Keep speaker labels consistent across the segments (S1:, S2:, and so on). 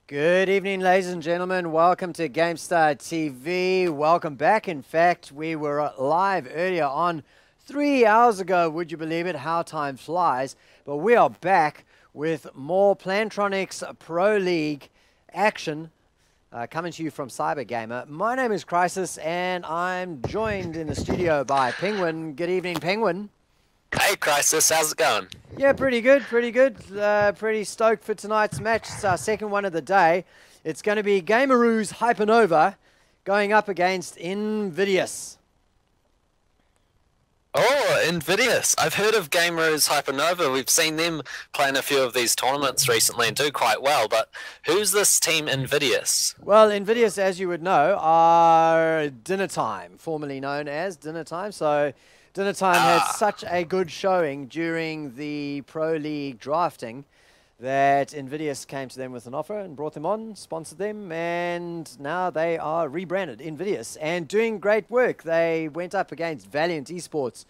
S1: Good evening, ladies and gentlemen. Welcome to GameStar TV. Welcome back. In fact, we were live earlier on 3 hours ago. Would you believe it? How time flies. But we are back with more Plantronics Pro League action coming to you from Cybergamer. My name is Crisis, and I'm joined in the studio by Penguin. Good evening, Penguin.
S2: Hey, Crisis, how's it going?
S1: Yeah, pretty good, pretty good. Pretty stoked for tonight's match. It's our second one of the day. It's going to be Gameroos Hypanova going up against InVidious.
S2: Oh, InVidious. I've heard of Gameroos Hypanova. We've seen them play in a few of these tournaments recently and do quite well, but who's this team InVidious?
S1: Well, InVidious, as you would know, are Dinner Time, formerly known as Dinner Time. So Dinner Time had such a good showing during the Pro League drafting that InVidious came to them with an offer and brought them on, sponsored them, and now they are rebranded InVidious and doing great work. They went up against Valiant Esports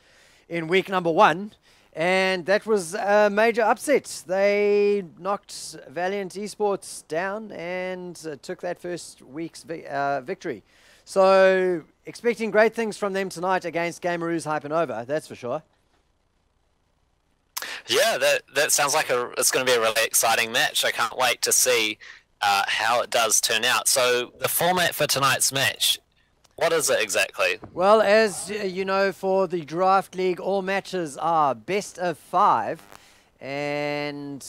S1: in week number 1, and that was a major upset. They knocked Valiant Esports down and took that first week's victory. So, expecting great things from them tonight against Gameroos Hypanova, that's for sure.
S2: Yeah, that sounds like it's going to be a really exciting match. I can't wait to see how it does turn out. So, the format for tonight's match, what is it exactly?
S1: Well, as you know, for the Draft League, all matches are best of 5, and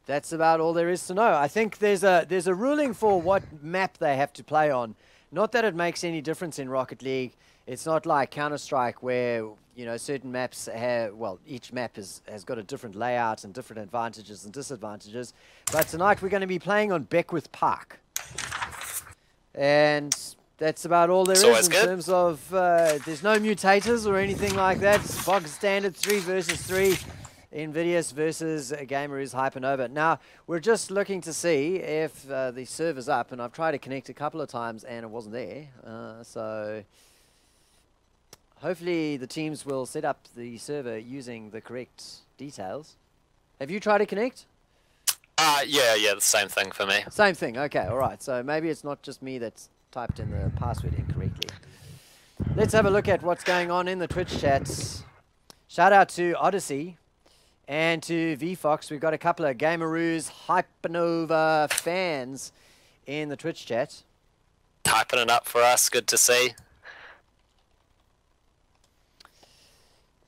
S1: that's about all there is to know. I think there's a ruling for what map they have to play on. Not that it makes any difference in Rocket League. It's not like Counter-Strike where, you know, certain maps have, well, each map has got a different layout and different advantages and disadvantages. But tonight we're going to be playing on Beckwith Park. And that's about all there is in terms of, there's no mutators or anything like that. It's bog standard 3 versus 3. InVidious versus Gameroos Hypanova. Now, we're just looking to see if the server's up, and I've tried to connect a couple of times and it wasn't there. So hopefully the teams will set up the server using the correct details. Have you tried to connect?
S2: Yeah, the same thing for me.
S1: Same thing, okay, all right. So maybe it's not just me that's typed in the password incorrectly. Let's have a look at what's going on in the Twitch chats. Shout out to Odyssey. And to VFox, we've got a couple of Gameroos Hypanova fans in the Twitch chat.
S2: Typing it up for us, good to see.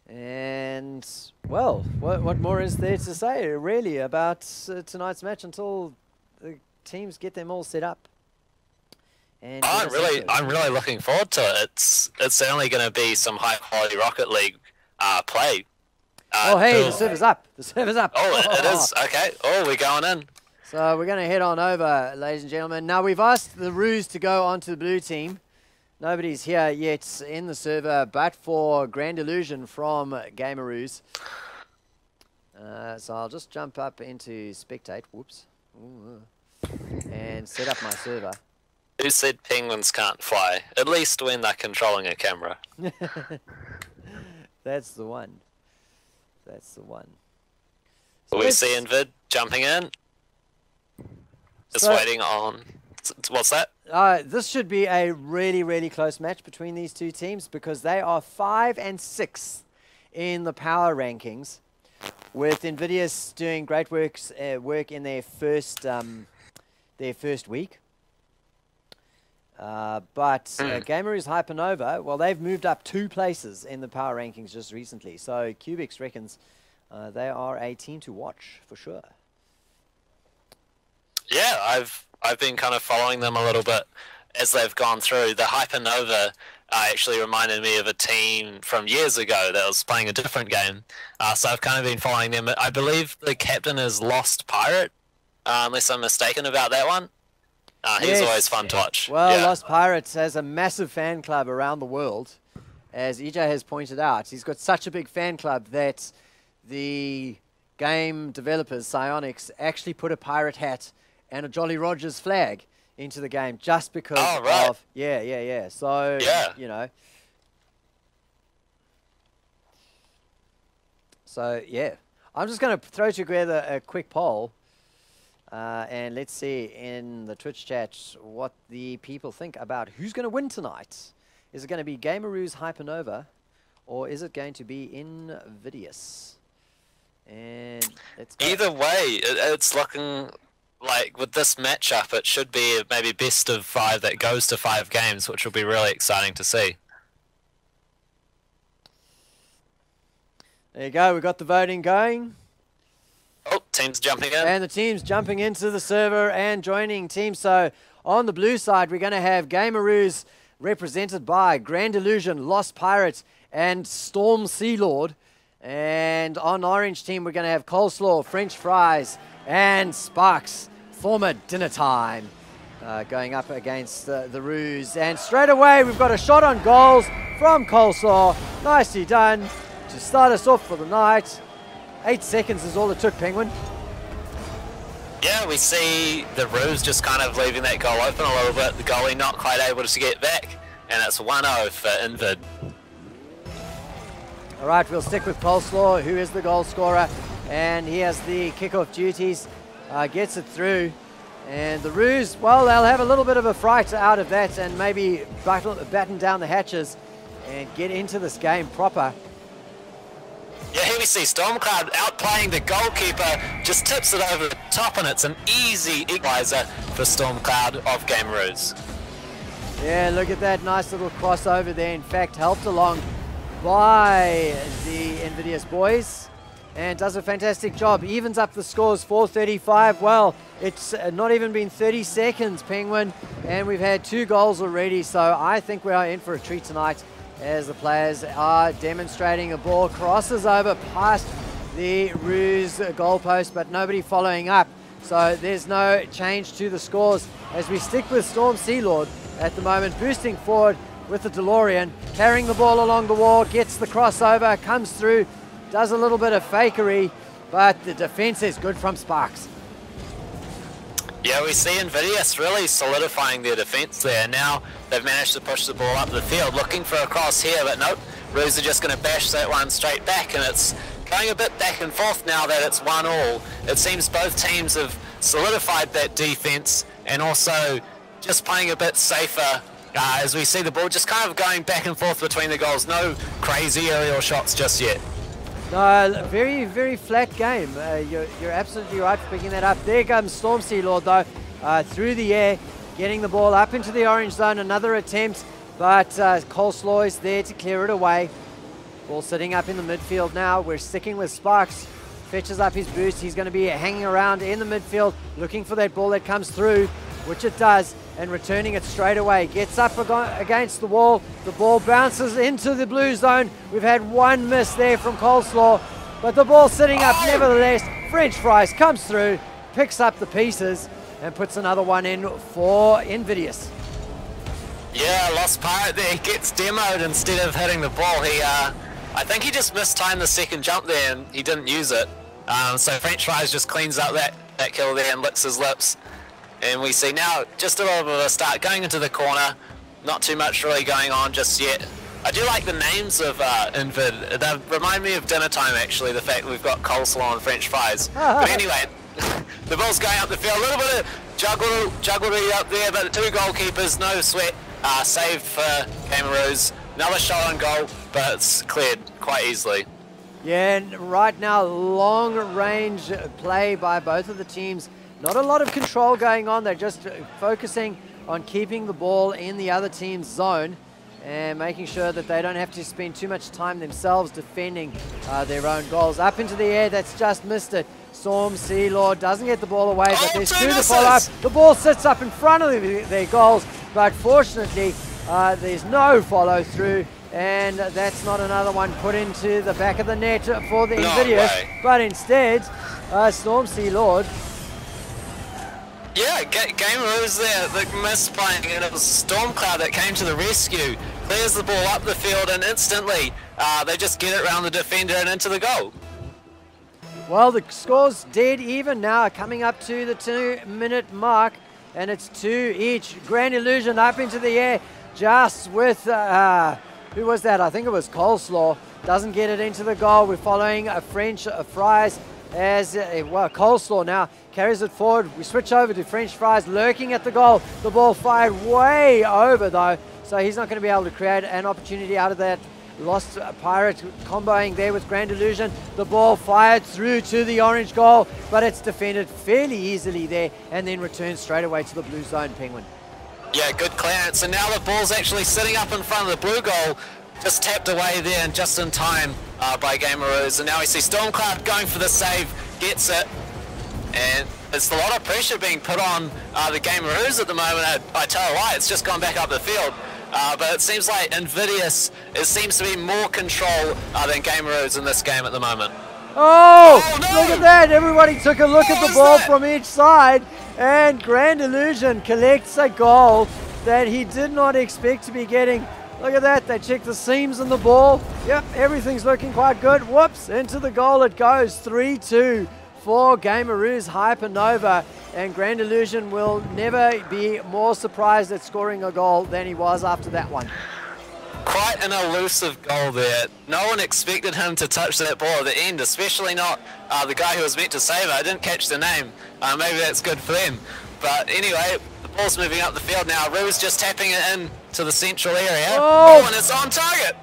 S1: And, well, what more is there to say, really, about tonight's match until the teams get them all set up? And
S2: I'm really looking forward to it. It's certainly going to be some high-quality Rocket League play.
S1: Oh, hey, the server's up. The server's up.
S2: Oh, it is. Okay. Oh, we're going in.
S1: So we're going to head on over, ladies and gentlemen. Now, we've asked the Roos to go onto the blue team. Nobody's here yet in the server, but for Grand Illusion from Gameroos. So I'll just jump up into Spectate. Whoops. Ooh, and set up my server.
S2: Who said penguins can't fly? At least when they're controlling a camera.
S1: That's the one. That's the one.
S2: So we see Invid jumping in. Just waiting on... What's that?
S1: This should be a really, really close match between these two teams because they are 5 and 6 in the power rankings, with InVidious doing great work in their first week. But Gameroos Hypanova, well, they've moved up 2 places in the power rankings just recently. So Cubics reckons they are a team to watch for sure.
S2: Yeah, I've been kind of following them a little bit as they've gone through. The Hypanova actually reminded me of a team from years ago that was playing a different game. So I've kind of been following them. I believe the captain is Lost Pirate, unless I'm mistaken about that one. He's
S1: Yes.
S2: always fun to watch.
S1: Well,
S2: yeah.
S1: Lost Pirates has a massive fan club around the world. As EJ has pointed out, he's got such a big fan club that the game developers, Psyonix, actually put a pirate hat and a Jolly Rogers flag into the game just because of... Yeah. So, you know. So, yeah. I'm just going to throw together a quick poll And let's see in the Twitch chat what the people think about who's going to win tonight. Is it going to be Gameroos Hypanova, or is it going to be InVidious? And let's go.
S2: Either way, it's looking like with this matchup, it should be maybe best of 5 that goes to 5 games, which will be really exciting to see.
S1: There you go. We've got the voting going.
S2: Oh, teams jumping in.
S1: And the teams jumping into the server and joining teams. So on the blue side, we're going to have Gameroos represented by Grand Illusion, Lost Pirates, and Storm Sea Lord. And on orange team, we're going to have Coleslaw, French Fries, and Sparks, former Dinner Time, going up against the Roos. And straight away, we've got a shot on goals from Coleslaw. Nicely done to start us off for the night. 8 seconds is all it took, Penguin.
S2: Yeah, we see the Roos just kind of leaving that goal open a little bit. The goalie not quite able to get back, and it's 1-0 for Invid.
S1: All right, we'll stick with Coleslaw, who is the goal scorer, and he has the kickoff duties, gets it through. And the Roos, well, they'll have a little bit of a fright out of that and maybe batten down the hatches and get into this game proper.
S2: Yeah, here we see Stormcloud outplaying the goalkeeper, just tips it over the top, and it's an easy equalizer for Stormcloud of Gameroos.
S1: Yeah, look at that nice little crossover there. In fact, helped along by the InVidious boys, and does a fantastic job. Evens up the scores, 4:35. Well, it's not even been 30 seconds, Penguin, and we've had 2 goals already, so I think we are in for a treat tonight as the players are demonstrating. A ball crosses over past the Roos goalpost, but nobody following up. So there's no change to the scores as we stick with Storm Sea Lord at the moment, boosting forward with the DeLorean, carrying the ball along the wall, gets the crossover, comes through, does a little bit of fakery, but the defense is good from Sparks.
S2: Yeah, we see InVidious really solidifying their defense there. Now they've managed to push the ball up the field, looking for a cross here, but nope. Roos are just going to bash that one straight back, and it's going a bit back and forth now that it's 1-1. It seems both teams have solidified that defense and also just playing a bit safer as we see the ball just kind of going back and forth between the goals. No crazy aerial shots just yet.
S1: No, very, very flat game. You're absolutely right for picking that up. There comes Storm Sea Lord, though, through the air, getting the ball up into the orange zone. Another attempt, but Coleslaw is there to clear it away. Ball sitting up in the midfield now. We're sticking with Sparks. Fetches up his boost. He's going to be hanging around in the midfield, looking for that ball that comes through, which it does, and returning it straight away. Gets up against the wall. The ball bounces into the blue zone. We've had one miss there from Coleslaw, but the ball sitting up nevertheless. French Fries comes through, picks up the pieces, and puts another one in for InVidious.
S2: Yeah, Lost Pirate there gets demoed instead of hitting the ball. I think he just mistimed the second jump there and he didn't use it. So French Fries just cleans up that kill there and licks his lips. And we see now just a little bit of a start going into the corner. Not too much really going on just yet. I do like the names of Invid. They remind me of Dinner Time, actually, the fact we've got Coleslaw and French Fries. But anyway, the ball's going up the field. A little bit of jugglery up there, but 2 goalkeepers, no sweat. Saved for Gameroos. Another shot on goal, but it's cleared quite easily.
S1: Yeah, and right now, long range play by both of the teams. Not a lot of control going on. They're just focusing on keeping the ball in the other team's zone and making sure that they don't have to spend too much time themselves defending their own goals. Up into the air, that's just missed it. Storm Sea Lord doesn't get the ball away, but there's 2 to follow up. The ball sits up in front of their goals, but fortunately, there's no follow through, and that's not another one put into the back of the net for the InVidious, but instead, Storm Sea Lord.
S2: Yeah, Gameroos there, the misplaying, and it was Stormcloud that came to the rescue. Clears the ball up the field, and instantly they just get it around the defender and into the goal.
S1: Well, the score's dead even now, coming up to the 2-minute mark, and it's 2 each. Grand Illusion up into the air, just with, who was that? I think it was Coleslaw. Doesn't get it into the goal. We're following French Fries as well, Coleslaw now carries it forward. We switch over to FrenchFries lurking at the goal. The ball fired way over though, so he's not going to be able to create an opportunity out of that. Lost Pirate comboing there with Grand Illusion. The ball fired through to the orange goal, but it's defended fairly easily there and then returns straight away to the blue zone, Penguin.
S2: Yeah, good clearance, and now the ball's actually sitting up in front of the blue goal, just tapped away there and just in time by Gameroos. And now we see Stormcloud going for the save, gets it, and there's a lot of pressure being put on the Gameroos at the moment. I tell you why, it's just gone back up the field. But it seems like InVidious seems to be more control than Gameroos in this game at the moment.
S1: Oh,
S2: no!
S1: Look at that. Everybody took a look at the ball from each side, and Grand Illusion collects a goal that he did not expect to be getting. Look at that. They check the seams in the ball. Yep, everything's looking quite good. Whoops, into the goal it goes. 3-2 for Gameroos Hypanova. And Grand Illusion will never be more surprised at scoring a goal than he was after that one.
S2: Quite an elusive goal there. No one expected him to touch that ball at the end, especially not the guy who was meant to save it. I didn't catch the name. Maybe that's good for them. But anyway, the ball's moving up the field now. Rue's just tapping it in to the central area.
S1: Oh,
S2: and it's on target.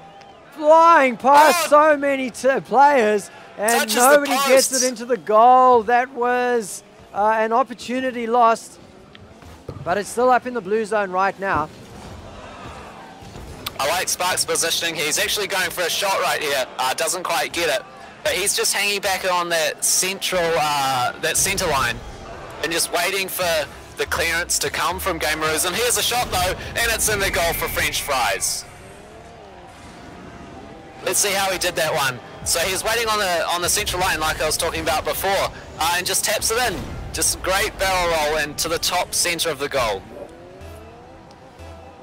S1: Flying past so many players, and nobody gets it into the goal. That was an opportunity lost, but it's still up in the blue zone right now.
S2: I like Spark's positioning. He's actually going for a shot right here. Doesn't quite get it, but he's just hanging back on that central, that center line, and just waiting for the clearance to come from Gameroos. And here's a shot though, and it's in the goal for FrenchFries. Let's see how he did that one. So he's waiting on the central line, like I was talking about before, and just taps it in. Just a great barrel roll into the top center of the goal.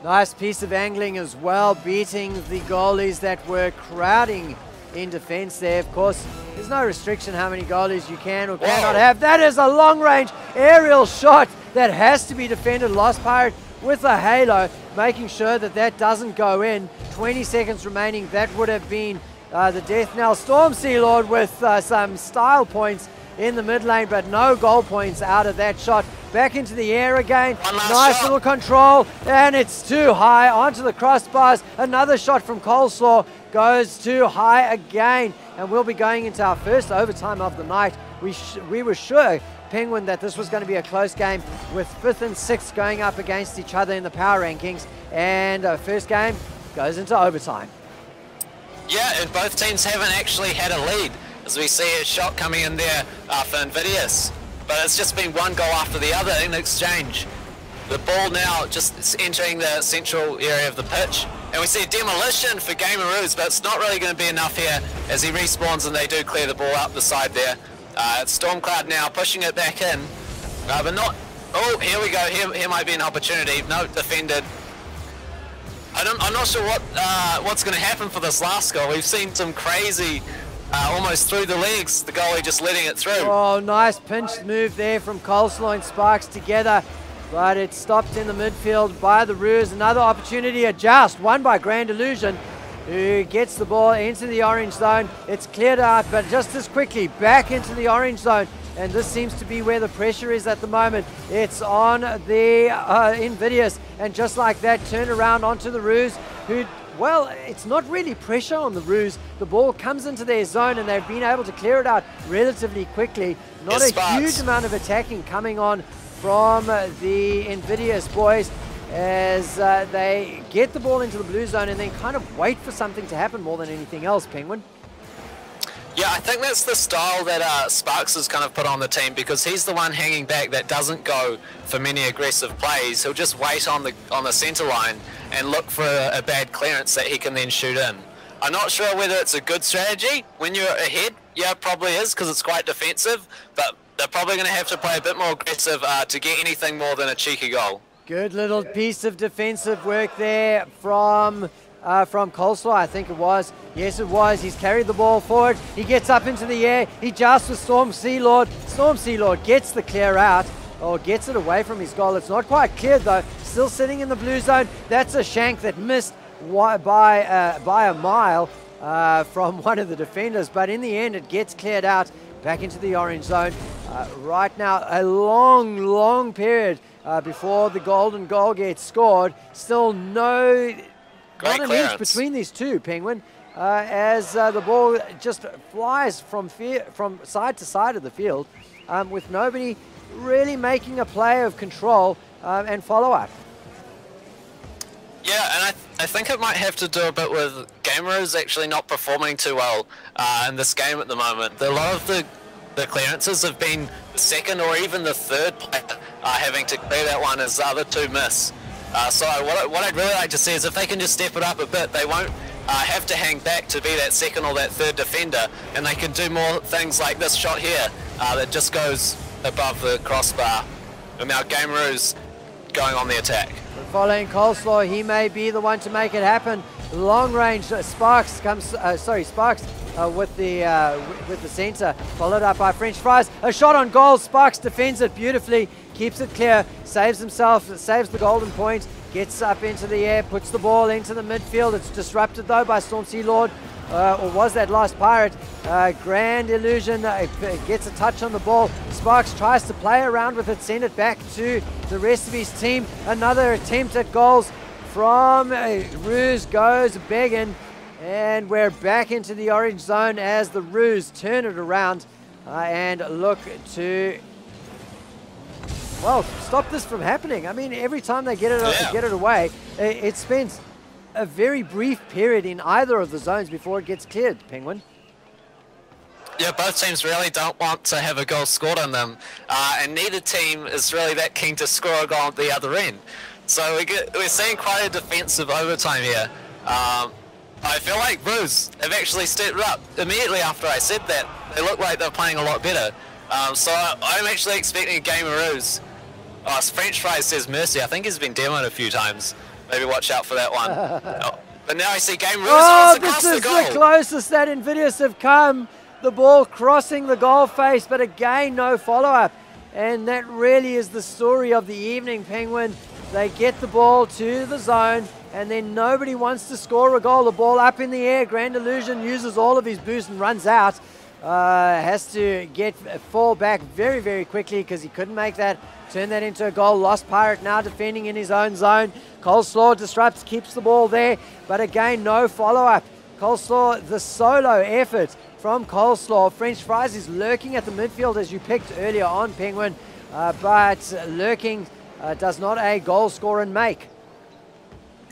S1: Nice piece of angling as well, beating the goalies that were crowding in defense there. Of course, there's no restriction how many goalies you can or cannot have. That is a long-range aerial shot that has to be defended. Lost Pirate with a halo, making sure that that doesn't go in. 20 seconds remaining. That would have been the death knell. Storm Sea Lord with some style points in the mid lane, but no goal points out of that shot. Back into the air again. Nice little control, and it's too high onto the crossbars. Another shot from Coleslaw goes too high again, and we'll be going into our first overtime of the night. We were sure, Penguin, that this was going to be a close game with 5th and 6th going up against each other in the power rankings, and first game goes into overtime.
S2: Yeah, and both teams haven't actually had a lead, as we see a shot coming in there for InVidious. But it's just been one goal after the other in exchange. The ball now just entering the central area of the pitch. And we see a demolition for Gameroos, but it's not really going to be enough here as he respawns and they do clear the ball up the side there. Stormcloud now pushing it back in, but not... Oh, here we go. Here might be an opportunity. No, defended. I'm not sure what's going to happen for this last goal. We've seen some crazy... almost through the legs, the goalie just letting it through.
S1: Oh, nice pinch move there from Coleslaw and Sparks together, but it's stopped in the midfield by the Roos. Another opportunity adjust, won by Grand Illusion, who gets the ball into the orange zone. It's cleared out, but just as quickly back into the orange zone, and this seems to be where the pressure is at the moment. It's on the InVidious, and just like that, turn around onto the Roos, who... Well, it's not really pressure on the Roos. The ball comes into their zone and they've been able to clear it out relatively quickly. Not a huge amount of attacking coming on from the InVidious boys as they get the ball into the blue zone and then kind of wait for something to happen more than anything else, Penguin.
S2: Yeah, I think that's the style that Sparks has kind of put on the team, because he's the one hanging back that doesn't go for many aggressive plays. He'll just wait on the center line and look for a bad clearance that he can then shoot in. I'm not sure whether it's a good strategy when you're ahead. Yeah, it probably is, because it's quite defensive, but they're probably going to have to play a bit more aggressive to get anything more than a cheeky goal. Good
S1: little piece of defensive work there from Coleslaw, I think it was. Yes, it was. He's carried the ball forward. He gets up into the air. He joust with Storm Sea Lord. Storm Sea Lord gets the clear out, or gets it away from his goal. It's not quite cleared though. Still sitting in the blue zone. That's a shank that missed by a mile from one of the defenders. But in the end, it gets cleared out back into the orange zone. Right now, a long period before the golden goal gets scored. Still not an inch between these two, Penguin, as the ball just flies from side to side of the field with nobody really making a play of control and follow-up.
S2: Yeah, and I think it might have to do a bit with Gameroos actually not performing too well in this game at the moment. A lot of the clearances have been the second or even the third player having to clear that one as the other two miss. So what I'd really like to see is if they can just step it up a bit, they won't have to hang back to be that second or that third defender, and they can do more things like this shot here that just goes above the crossbar. And now Gameroos going on the attack.
S1: Following Coleslaw, he may be the one to make it happen. Long range, Sparks comes. Sparks with the center, followed up by FrenchFries. A shot on goal. Sparks defends it beautifully, keeps it clear, saves himself, saves the golden point, gets up into the air, puts the ball into the midfield. It's disrupted though by Storm Sea Lord. Or was that Lost Pirate? Grand Illusion gets a touch on the ball. Sparks tries to play around with it, send it back to the rest of his team. Another attempt at goals from Ruse goes begging, and we're back into the orange zone as the Ruse turn it around and look to, well, stop this from happening. I mean, every time they get it away, it spends a very brief period in either of the zones before it gets cleared, Penguin.
S2: Yeah, both teams really don't want to have a goal scored on them, and neither team is really that keen to score a goal at the other end. So we're seeing quite a defensive overtime here. I feel like Ruse have actually stepped up immediately after I said that. They look like they're playing a lot better. So I'm actually expecting Gameroos. FrenchFries says Mercy. I think he's been demoed a few times. Maybe watch out for that one. But now I see Gameroos.
S1: Oh, this is the closest that InVidious have come. The ball crossing the goal face, but again, no follow-up. And that really is the story of the evening, Penguin. They get the ball to the zone, and then nobody wants to score a goal. The ball up in the air. Grand Illusion uses all of his boost and runs out. Has to fall back very quickly because he couldn't make that. Turn that into a goal. Lost Pirate now defending in his own zone. Coleslaw disrupts, keeps the ball there, but again, no follow-up. Coleslaw, the solo effort from Coleslaw. FrenchFries is lurking at the midfield as you picked earlier on, Penguin, but lurking does not a goal score and make.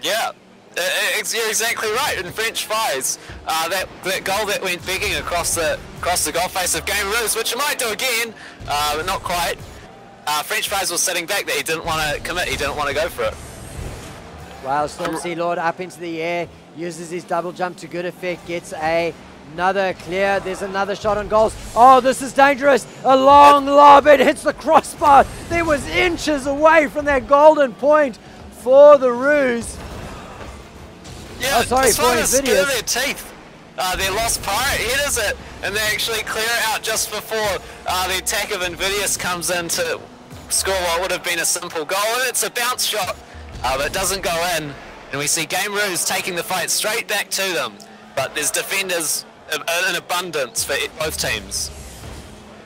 S2: Yeah, you're exactly right. In FrenchFries, that goal that went begging across the goal face of Gameroos, which he might do again, but not quite. FrenchFries was sitting back there. He didn't want to commit. He didn't want to go for it.
S1: Well, Storm Sea Lord up into the air, uses his double jump to good effect, gets another clear. There's another shot on goals. Oh, this is dangerous. A long lob. It hits the crossbar. There was inches away from that golden point for the Ruse.
S2: Yeah,
S1: oh, sorry, for
S2: InVidious. Their teeth. Their Lost Pirate headers it, and they actually clear it out just before the attack of InVidious comes in to score what would have been a simple goal. And it's a bounce shot, but it doesn't go in. And we see Gameroos taking the fight straight back to them. But there's defenders in abundance for both teams.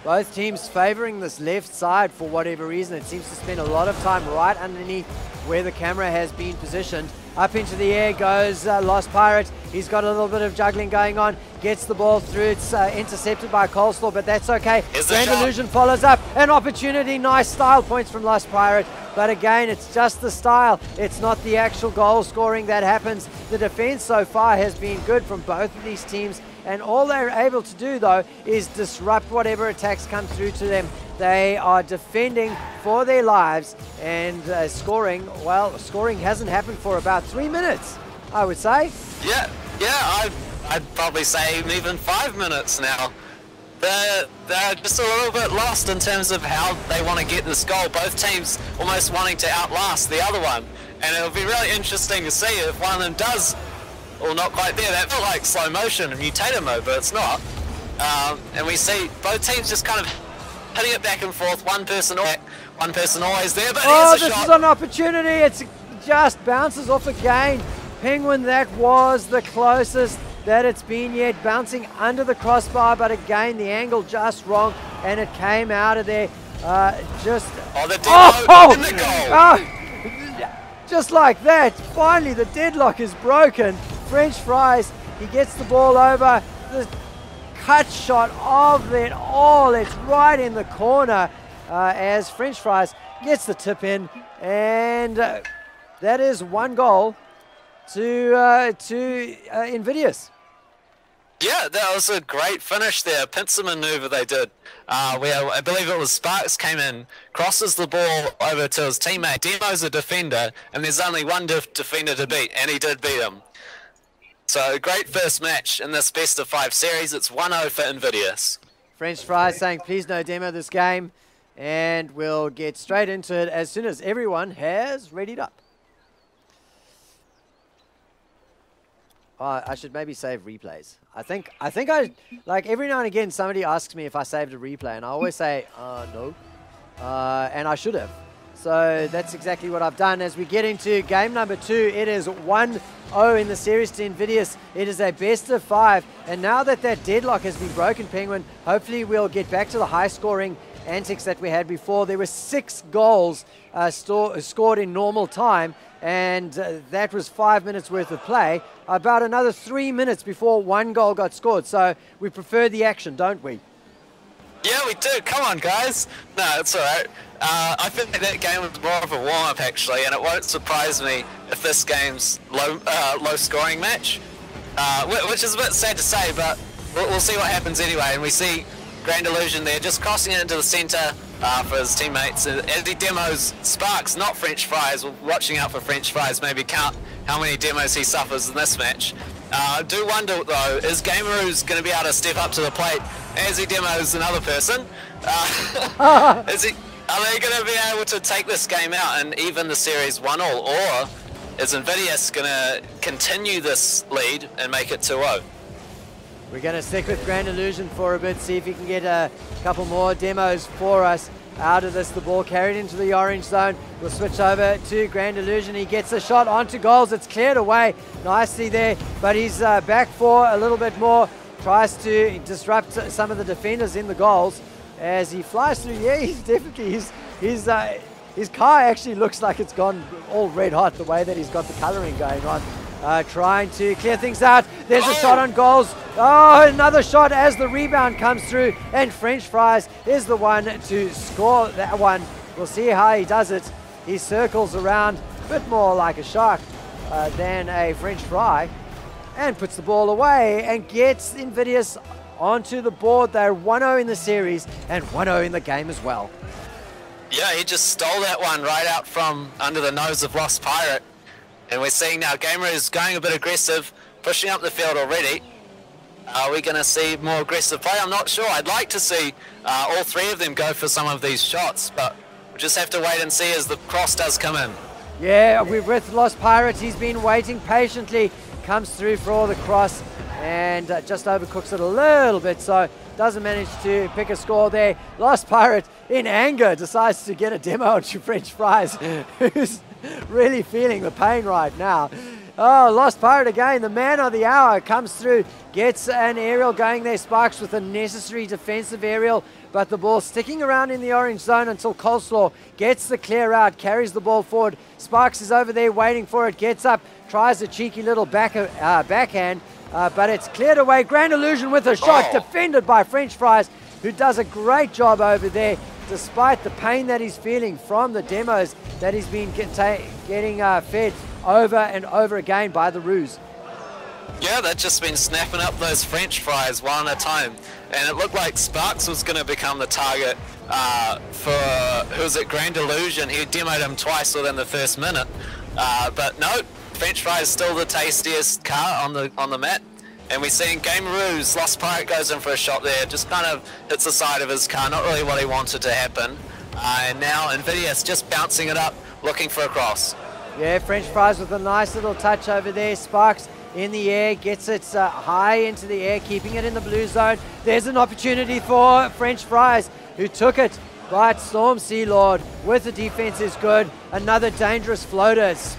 S1: Both teams favouring this left side for whatever reason. It seems to spend a lot of time right underneath where the camera has been positioned. Up into the air goes Lost Pirate. He's got a little bit of juggling going on. Gets the ball through. It's intercepted by Coleslaw, but that's okay. Grand Illusion follows up. An opportunity. Nice style points from Lost Pirate. But again, it's just the style. It's not the actual goal scoring that happens. The defense so far has been good from both of these teams. And all they're able to do, though, is disrupt whatever attacks come through to them. They are defending for their lives, and scoring, well, scoring hasn't happened for about 3 minutes, I would say.
S2: Yeah, I'd probably say even 5 minutes now. They're just a little bit lost in terms of how they want to get this goal. Both teams almost wanting to outlast the other one. And it'll be really interesting to see if one of them does, well, not quite there. That felt like slow motion in mutator mode, but it's not. And we see both teams just kind of hitting it back and forth. One person always there, but
S1: oh,
S2: here's a shot.
S1: This is an opportunity. It's just bounces off again. Penguin, that was the closest that it's been yet. Bouncing under the crossbar, but again, the angle just wrong, and it came out of there just...
S2: Oh, the deadlock in the goal!
S1: Just like that, finally the deadlock is broken. FrenchFries, he gets the ball over. The cut shot of it all, it's right in the corner as FrenchFries gets the tip in, and that is 1 goal to InVidious.
S2: Yeah, that was a great finish there. Pincer maneuver they did. Where I believe it was Sparks came in, crosses the ball over to his teammate. Demo's a defender, and there's only one defender to beat, and he did beat him. So, great first match in this best of 5 series. It's 1-0 for InVidious.
S1: FrenchFries saying, please no demo this game, and we'll get straight into it as soon as everyone has readied up. I should maybe save replays. I think I like every now and again somebody asks me if I saved a replay, and I always say no, and I should have. So that's exactly what I've done. As we get into game number 2, it is 1-0 in the series to InVidious. It is a best of 5, and now that that deadlock has been broken, Penguin, hopefully we'll get back to the high-scoring antics that we had before. There were 6 goals scored in normal time, and that was 5 minutes worth of play. About another 3 minutes before 1 goal got scored. So we prefer the action, don't we?
S2: Yeah, we do. Come on, guys. No, it's all right. I think that game was more of a warm-up, actually, and it won't surprise me if this game's low-scoring match, which is a bit sad to say, but we'll see what happens anyway. And we see Grand Illusion there, just crossing it into the centre for his teammates. As he demos Sparks, not FrenchFries. We're watching out for FrenchFries, maybe count how many demos he suffers in this match. I do wonder, though, is Gameroos going to be able to step up to the plate as he demos another person? Are they going to be able to take this game out and even the series 1-1, or is InVidious going to continue this lead and make it 2-0?
S1: We're going to stick with Grand Illusion for a bit, see if he can get a couple more demos for us out of this. The ball carried into the orange zone. We'll switch over to Grand Illusion. He gets a shot onto goals. It's cleared away nicely there, but he's back for a little bit more. Tries to disrupt some of the defenders in the goals as he flies through. Yeah, he's definitely, his car actually looks like it's gone all red hot the way that he's got the coloring going on. Trying to clear things out. There's a shot on goals. Oh, another shot as the rebound comes through, and FrenchFries is the one to score that one. We'll see how he does it. He circles around a bit more like a shark than a French fry, and puts the ball away and gets InVidious onto the board. They're 1-0 in the series and 1-0 in the game as well.
S2: Yeah, he just stole that one right out from under the nose of Lost Pirate. And we're seeing now Gameroos going a bit aggressive, pushing up the field already. Are we going to see more aggressive play? I'm not sure. I'd like to see all 3 of them go for some of these shots, but we'll just have to wait and see as the cross does come in.
S1: Yeah, we're with Lost Pirate. He's been waiting patiently, comes through for the cross, and just overcooks it a little bit, so doesn't manage to pick a score there. Lost Pirate, in anger, decides to get a demo to FrenchFries, who's really feeling the pain right now. Oh, Lost Pirate again, the man of the hour, comes through, gets an aerial going there. Sparks with a necessary defensive aerial, but the ball sticking around in the orange zone until Coleslaw gets the clear out, carries the ball forward. Sparks is over there waiting for it, gets up, tries a cheeky little backhand, but it's cleared away. Grand Illusion with a shot, defended by FrenchFries, who does a great job over there, despite the pain that he's feeling from the demos that he's been getting fed over and over again by the Roos.
S2: Yeah, they've just been snapping up those FrenchFries one at a time, and it looked like Sparks was going to become the target for, who was it, Grand Illusion. He demoed him twice within the first minute, but no, FrenchFries still the tastiest car on the mat. And we're seeing Gameroos, Lost Pirate goes in for a shot there, just kind of hits the side of his car, not really what he wanted to happen. And now InVidious just bouncing it up, looking for a cross.
S1: Yeah, FrenchFries with a nice little touch over there. Sparks in the air, gets it high into the air, keeping it in the blue zone. There's an opportunity for FrenchFries, who took it But Storm Sea Lord with the defense is good. Another dangerous floater is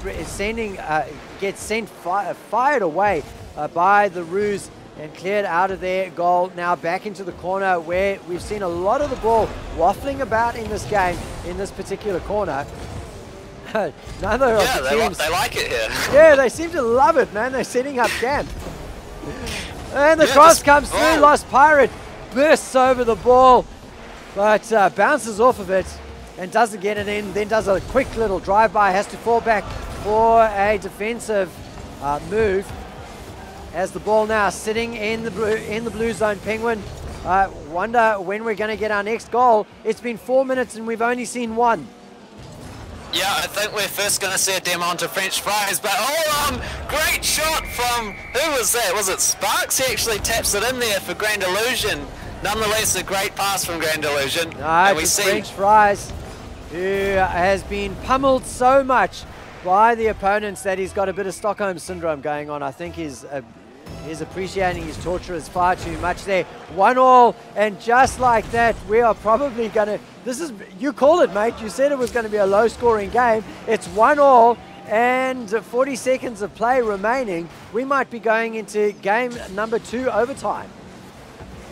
S1: fired away by the Roos and cleared out of their goal. Now back into the corner where we've seen a lot of the ball waffling about in this game, in this particular corner. Neither of the teams,
S2: they like it here.
S1: Yeah, they seem to love it, man. They're setting up camp. And the cross comes through. Lost Pirate bursts over the ball, but bounces off of it and doesn't get it in. Then does a quick little drive-by. Has to fall back for a defensive move. As the ball now sitting in the blue zone. Penguin wonder when we're going to get our next goal. It's been 4 minutes and we've only seen one.
S2: Yeah, I think we're first going to see a demo onto FrenchFries, but hold on! Great shot from, who was that? Was it Sparks? He actually taps it in there for Grand Illusion. Nonetheless, a great pass from Grand Illusion.
S1: And we see FrenchFries, who has been pummeled so much by the opponents that he's got a bit of Stockholm Syndrome going on. I think he's appreciating his torturers far too much there. 1-1, and just like that, we are probably going to... you called it, mate. You said it was going to be a low-scoring game. It's 1-1 and 40 seconds of play remaining. We might be going into game number 2 overtime.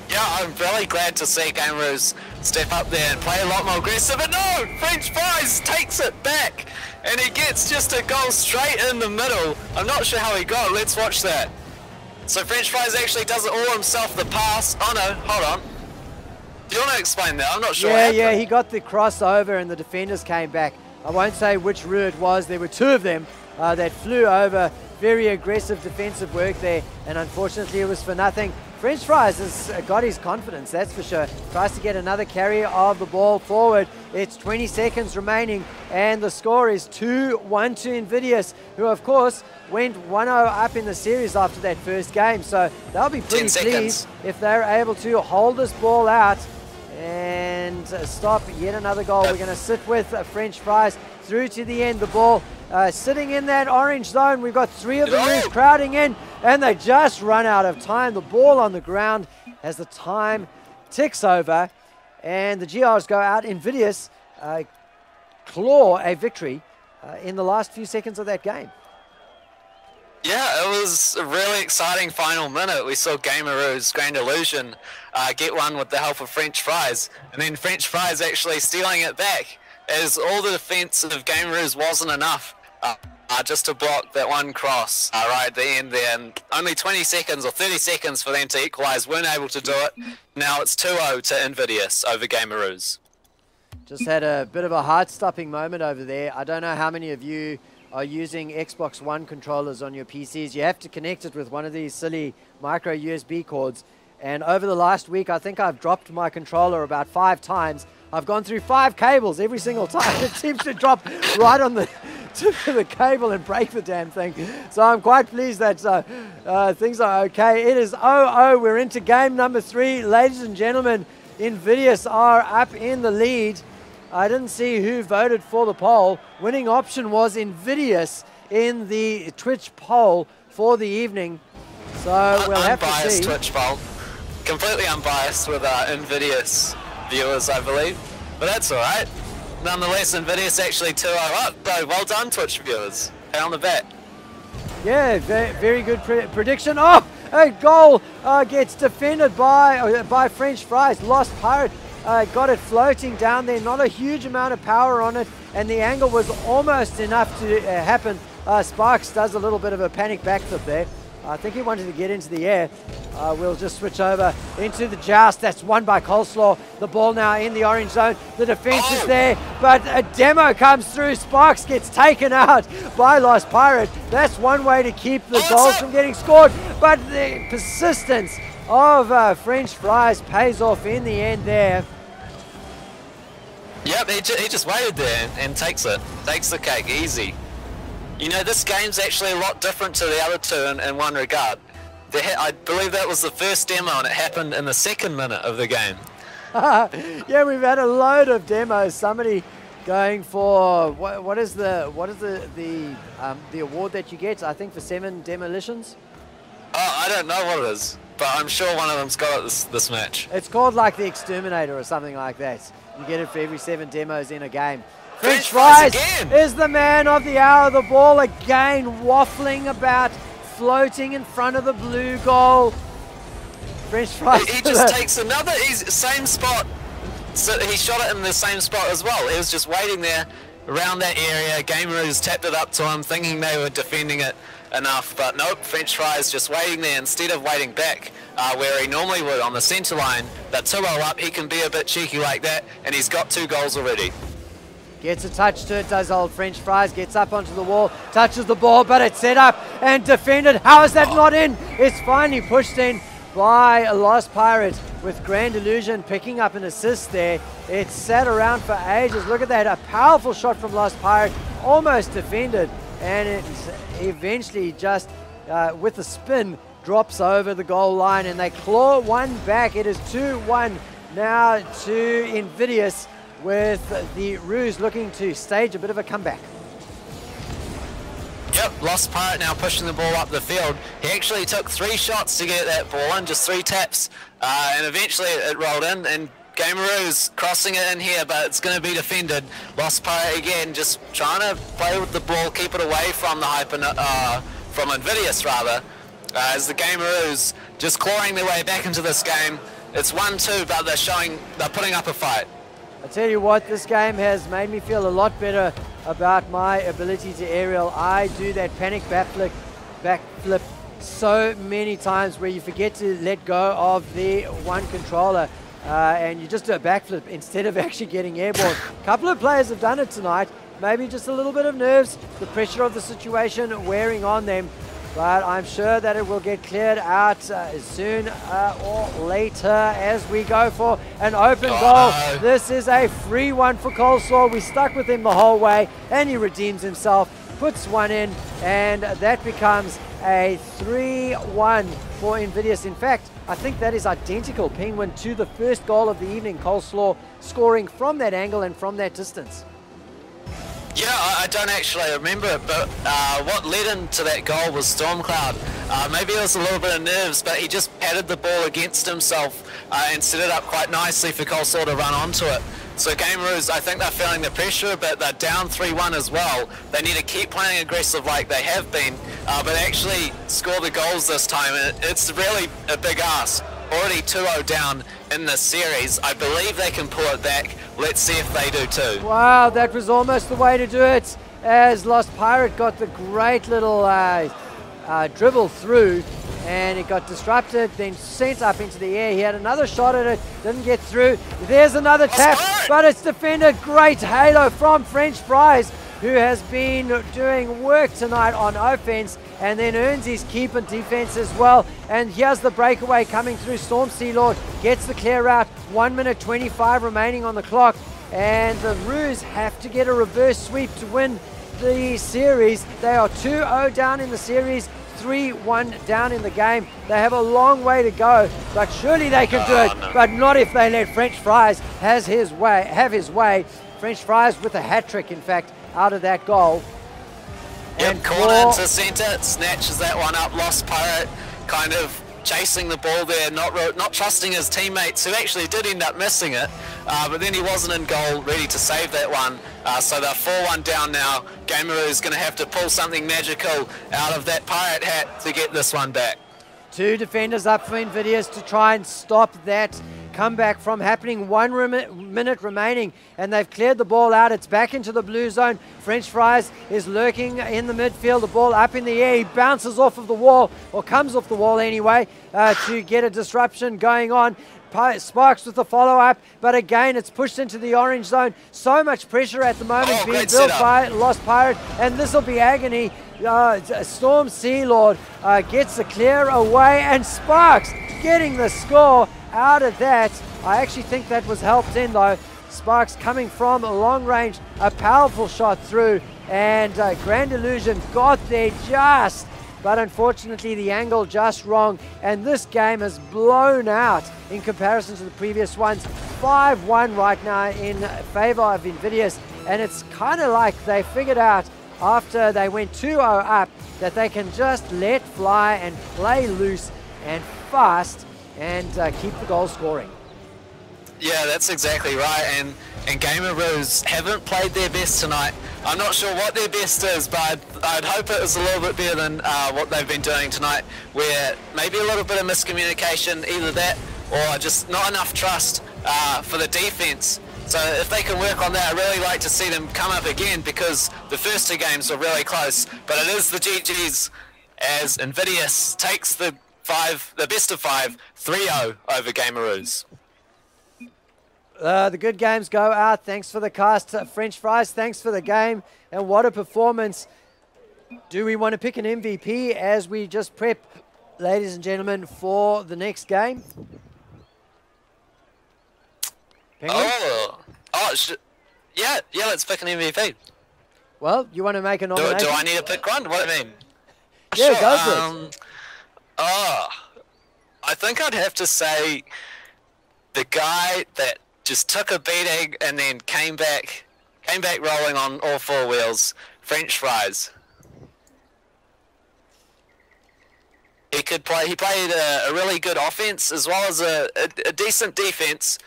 S2: Yeah, I'm really glad to see Gameroos step up there and play a lot more aggressive. But no, FrenchFries takes it back, and he gets just a goal straight in the middle. I'm not sure how he got it. Let's watch that. So FrenchFries actually does it all himself, the pass. Oh no, hold on. Do you want to explain that? I'm not sure.
S1: Yeah, he got the crossover and the defenders came back. I won't say which roue it was. There were 2 of them that flew over. Very aggressive defensive work there, and unfortunately it was for nothing. FrenchFries has got his confidence, that's for sure. Tries to get another carry of the ball forward. It's 20 seconds remaining, and the score is 2-1 to InVidious, who of course went 1-0 up in the series after that first game. So they'll be pretty pleased if they're able to hold this ball out and stop yet another goal. We're going to sit with FrenchFries through to the end. The ball sitting in that orange zone. We've got 3 of the Roos crowding in, and they just run out of time. The ball on the ground as the time ticks over, and the GRs go out. InVidious claw a victory in the last few seconds of that game.
S2: Yeah, it was a really exciting final minute. We saw Gameroos, Grand Illusion, get one with the help of FrenchFries, and then FrenchFries actually stealing it back, as all the defense of Gameroos wasn't enough just to block that one cross right at the end there. And only 20 seconds or 30 seconds for them to equalize, weren't able to do it. Now it's 2-0 to InVidious over Gameroos.
S1: Just had a bit of a heart-stopping moment over there. I don't know how many of you are using Xbox One controllers on your PCs. You have to connect it with one of these silly micro USB cords. And over the last week, I think I've dropped my controller about 5 times. I've gone through 5 cables every single time. It seems to drop right on the tip of the cable and break the damn thing. So I'm quite pleased that things are okay. It is 0-0. We're into game number 3. Ladies and gentlemen, InVidious are up in the lead. I didn't see who voted for the poll. Winning option was InVidious in the Twitch poll for the evening. So we'll have to see.
S2: Unbiased Twitch poll. Completely unbiased with InVidious viewers, I believe. But that's alright. Nonetheless, InVidious actually 2-0 up. So well done, Twitch viewers. Pat on the back.
S1: Yeah, very good prediction. Oh, a goal gets defended by FrenchFries. Lost Pirate. Got it floating down there, not a huge amount of power on it, and the angle was almost enough to happen. Sparks does a little bit of a panic backflip there. I think he wanted to get into the air. We'll just switch over into the joust. That's won by Coleslaw. The ball now in the orange zone. The defense is there, but a demo comes through. Sparks gets taken out by Lost Pirate. That's one way to keep the goals from getting scored, but the persistence of FrenchFries pays off in the end there.
S2: Yep, he just waited there and takes it. Takes the cake, easy. You know, this game's actually a lot different to the other 2 in one regard. I believe that was the first demo and it happened in the 2nd minute of the game.
S1: Yeah, we've had a load of demos. Somebody going for, what is the award that you get? I think for 7 demolitions?
S2: Oh, I don't know what it is, but I'm sure one of them's got it this match.
S1: It's called like the Exterminator or something like that. You get it for every 7 demos in a game. FrenchFries is the man of the hour. The ball again waffling about, floating in front of the blue goal. FrenchFries.
S2: He just takes another same spot. So he shot it in the same spot as well. He was just waiting there around that area. Gameroos tapped it up to him, thinking they were defending it enough, but nope. FrenchFries just waiting there instead of waiting back where he normally would on the centre line. That 2-0 up, he can be a bit cheeky like that, and he's got 2 goals already.
S1: Gets a touch to it, does old FrenchFries, gets up onto the wall, touches the ball, but it's set up and defended. How is that not in? It's finally pushed in by a Lost Pirate, with Grand Illusion picking up an assist there. It's sat around for ages. Look at that, a powerful shot from Lost Pirate, almost defended, and it's eventually just with a spin drops over the goal line, and they claw one back. It is 2-1 now to InVidious, with the Roos looking to stage a bit of a comeback.
S2: Yep, Lost Pirate now pushing the ball up the field. He actually took 3 shots to get that ball in, just 3 taps, and eventually it rolled in, and Gameroos crossing it in here, but it's going to be defended. Lost Pirate again, just trying to play with the ball, keep it away from the from InVidious rather, as the Gameroos just clawing their way back into this game. It's 1-2, but they're putting up a fight.
S1: I tell you what, this game has made me feel a lot better about my ability to aerial. I do that panic backflip so many times where you forget to let go of the one controller and you just do a backflip instead of actually getting airborne. A couple of players have done it tonight. Maybe just a little bit of nerves, the pressure of the situation wearing on them. But I'm sure that it will get cleared out soon or later as we go for an open goal. This is a free one for Coleslaw. We stuck with him the whole way, and he redeems himself, puts one in, and that becomes a 3-1 for InVidious. In fact, I think that is identical, Penguin, to the first goal of the evening. Coleslaw scoring from that angle and from that distance.
S2: Yeah, I don't actually remember it, but what led into that goal was Stormcloud. Maybe it was a little bit of nerves, but he just patted the ball against himself and set it up quite nicely for Coleslaw to run onto it. So Gameroos, I think they're feeling the pressure, but they're down 3-1 as well. They need to keep playing aggressive like they have been, but actually score the goals this time. It's really a big ask. Already 2-0 down in this series. I believe they can pull it back. Let's see if they do too.
S1: Wow, that was almost the way to do it, as Lost Pirate got the great little dribble through, and it got disrupted, then sent up into the air. He had another shot at it, didn't get through. There's another tap, but it's defended. Great halo from FrenchFries, who has been doing work tonight on offense, and then earns his keep and defense as well. And here's the breakaway coming through. Storm Sea Lord gets the clear out. 1 minute 25 remaining on the clock, and the Roos have to get a reverse sweep to win the series. They are 2-0 down in the series, 3-1 down in the game. They have a long way to go, but surely they can do it. No. But not if they let FrenchFries have his way. FrenchFries with a hat-trick, in fact, out of that goal.
S2: Yep, and corner into centre, snatches that one up. Lost Pirate kind of chasing the ball there, not trusting his teammates, who actually did end up missing it, but then he wasn't in goal ready to save that one. So they're 4-1 down now. Gameroos is going to have to pull something magical out of that pirate hat to get this one back. 2
S1: defenders up for InVidious to try and stop that comeback from happening. 1 minute remaining, and they've cleared the ball out. It's back into the blue zone. FrenchFries is lurking in the midfield, the ball up in the air. He bounces off of the wall, or comes off the wall anyway, to get a disruption going on. Sparks with the follow-up, but again it's pushed into the orange zone. So much pressure at the moment being built by Lost Pirate, and this will be agony. Storm Sea Lord gets the clear away, and Sparks getting the score out of that. I actually think that was helped in though. Sparks coming from a long range, a powerful shot through, and Grand Illusion got there just, but unfortunately the angle just wrong, and this game has blown out in comparison to the previous ones. 5-1 right now in favor of InVidious, and it's kind of like they figured out after they went 2-0 up that they can just let fly and play loose and fast and keep the goal scoring.
S2: Yeah, that's exactly right. And Gameroos haven't played their best tonight. I'm not sure what their best is, but I'd hope it was a little bit better than what they've been doing tonight, where maybe a little bit of miscommunication, either that or just not enough trust for the defense. So if they can work on that, I'd really like to see them come up again, because the first two games were really close. But it is the GGs as InVidious takes the best of 5, 3-0 over Gameroos.
S1: The good games go out. Thanks for the cast, French Fries. Thanks for the game. And what a performance. Do we want to pick an MVP as we just prep, ladies and gentlemen, for the next game? Penguin?
S2: Yeah, let's pick an MVP.
S1: Well, you want to make a nomination?
S2: Do I need to pick one? What do you mean?
S1: Yeah,
S2: sure,
S1: go for it.
S2: I think I'd have to say the guy that just took a beating and then came back rolling on all 4 wheels, French Fries. He played a really good offense as well as a decent defense,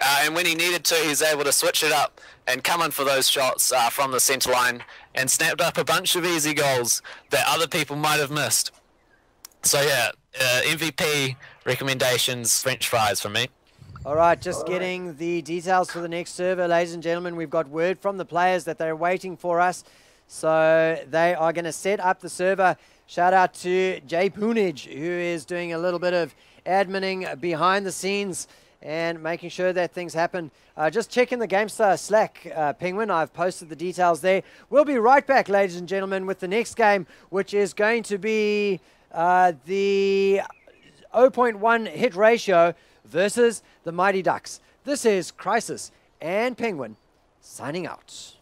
S2: and when he needed to, he was able to switch it up and come in for those shots from the centre line and snapped up a bunch of easy goals that other people might have missed. So yeah, MVP recommendations, French Fries from me.
S1: All right, just getting the details for the next server, ladies and gentlemen. We've got word from the players that they're waiting for us. So they are going to set up the server. Shout out to Jay Poonage, who is doing a little bit of adminning behind the scenes and making sure that things happen. Just checking the GameStar Slack, Penguin. I've posted the details there. We'll be right back, ladies and gentlemen, with the next game, which is going to be the 0.1 hit ratio versus the Mighty Ducks. This is Crisis and Penguin signing out.